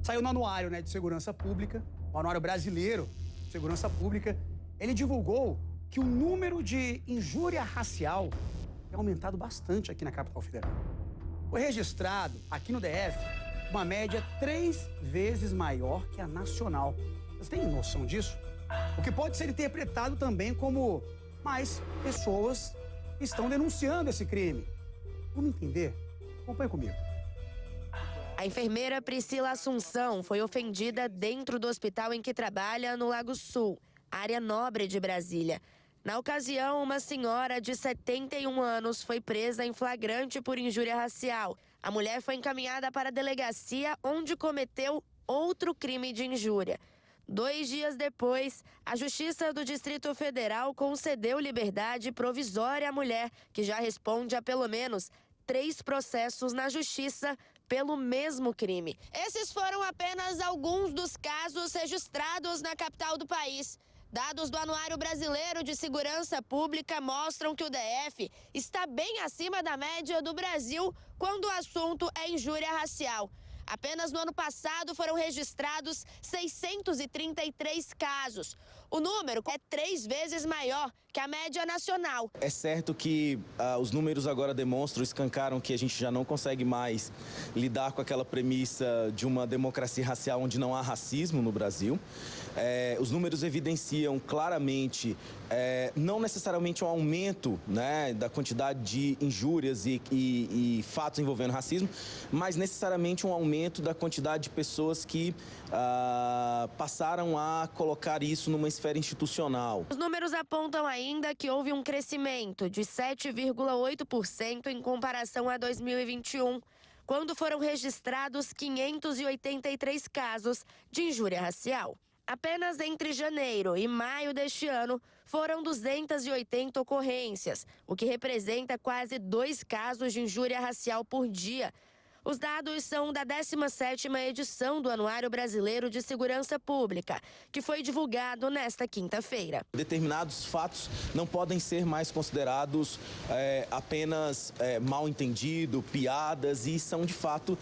Saiu no anuário, de segurança pública, o anuário brasileiro de segurança pública. Ele divulgou que o número de injúria racial tem aumentado bastante aqui na capital federal. Foi registrado aqui no DF uma média 3 vezes maior que a nacional. Vocês têm noção disso? O que pode ser interpretado também como mais pessoas estão denunciando esse crime. Vamos entender? Acompanhe comigo. A enfermeira Priscila Assunção foi ofendida dentro do hospital em que trabalha no Lago Sul, área nobre de Brasília. Na ocasião, uma senhora de 71 anos foi presa em flagrante por injúria racial. A mulher foi encaminhada para a delegacia, onde cometeu outro crime de injúria. 2 dias depois, a Justiça do Distrito Federal concedeu liberdade provisória à mulher, que já responde a pelo menos 3 processos na Justiça pelo mesmo crime. Esses foram apenas alguns dos casos registrados na capital do país. Dados do Anuário Brasileiro de Segurança Pública mostram que o DF está bem acima da média do Brasil quando o assunto é injúria racial. Apenas no ano passado foram registrados 633 casos. O número é 3 vezes maior que a média nacional. É certo que os números agora demonstram, escancaram que a gente já não consegue mais lidar com aquela premissa de uma democracia racial onde não há racismo no Brasil. Os números evidenciam claramente, não necessariamente um aumento, da quantidade de injúrias e fatos envolvendo racismo, mas necessariamente um aumento da quantidade de pessoas que passaram a colocar isso numa esfera institucional. Os números apontam ainda que houve um crescimento de 7,8% em comparação a 2021, quando foram registrados 583 casos de injúria racial. Apenas entre janeiro e maio deste ano, foram 280 ocorrências, o que representa quase 2 casos de injúria racial por dia. Os dados são da 17ª edição do Anuário Brasileiro de Segurança Pública, que foi divulgado nesta quinta-feira. Determinados fatos não podem ser mais considerados apenas mal entendido, piadas, e são de fato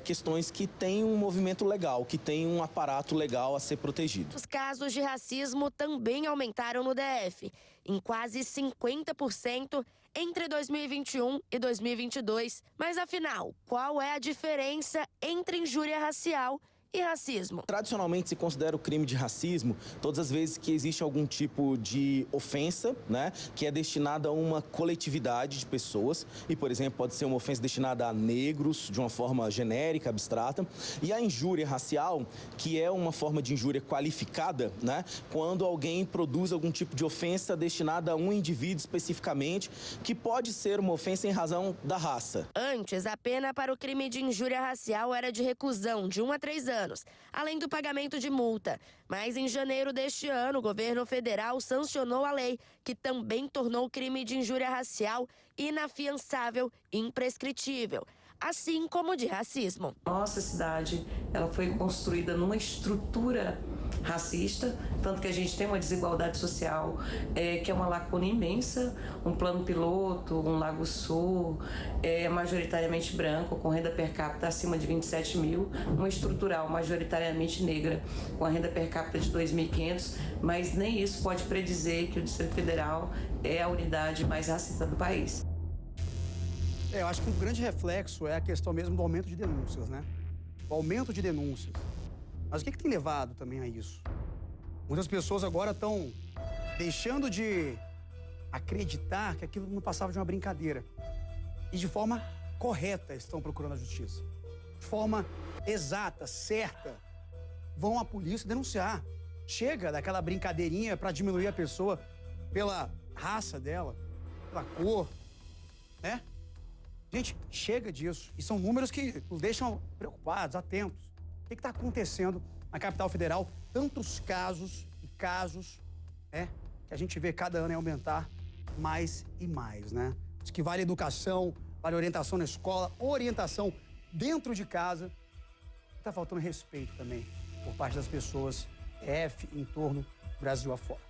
questões que têm um movimento legal, que têm um aparato legal a ser protegido. Os casos de racismo também aumentaram no DF, em quase 50% entre 2021 e 2022. Mas afinal, qual é a diferença entre injúria racial e racismo? Tradicionalmente se considera o crime de racismo todas as vezes que existe algum tipo de ofensa, que é destinada a uma coletividade de pessoas, e, por exemplo, pode ser uma ofensa destinada a negros de uma forma genérica, abstrata, e a injúria racial, que é uma forma de injúria qualificada, quando alguém produz algum tipo de ofensa destinada a um indivíduo especificamente, que pode ser uma ofensa em razão da raça. Antes, a pena para o crime de injúria racial era de reclusão de 1 a 3 anos, além do pagamento de multa. Mas em janeiro deste ano, o governo federal sancionou a lei que também tornou o crime de injúria racial inafiançável e imprescritível, assim como o de racismo. Nossa cidade, ela foi construída numa estrutura racista, tanto que a gente tem uma desigualdade social que é uma lacuna imensa, um plano piloto, um Lago Sul, majoritariamente branco, com renda per capita acima de 27 mil, uma estrutural majoritariamente negra, com a renda per capita de 2.500, mas nem isso pode predizer que o Distrito Federal é a unidade mais racista do país. Eu acho que um grande reflexo é a questão mesmo do aumento de denúncias, O aumento de denúncias. Mas o que tem levado também a isso? Muitas pessoas agora estão deixando de acreditar que aquilo não passava de uma brincadeira. E de forma correta estão procurando a justiça. De forma exata, certa, vão à polícia denunciar. Chega daquela brincadeirinha para diminuir a pessoa pela raça dela, pela cor, Gente, chega disso. E são números que nos deixam preocupados, atentos. O que está acontecendo na capital federal? Tantos casos e casos, que a gente vê cada ano aumentar mais e mais, Diz que vale educação, vale orientação na escola, orientação dentro de casa. Está faltando respeito também por parte das pessoas em torno do Brasil afora.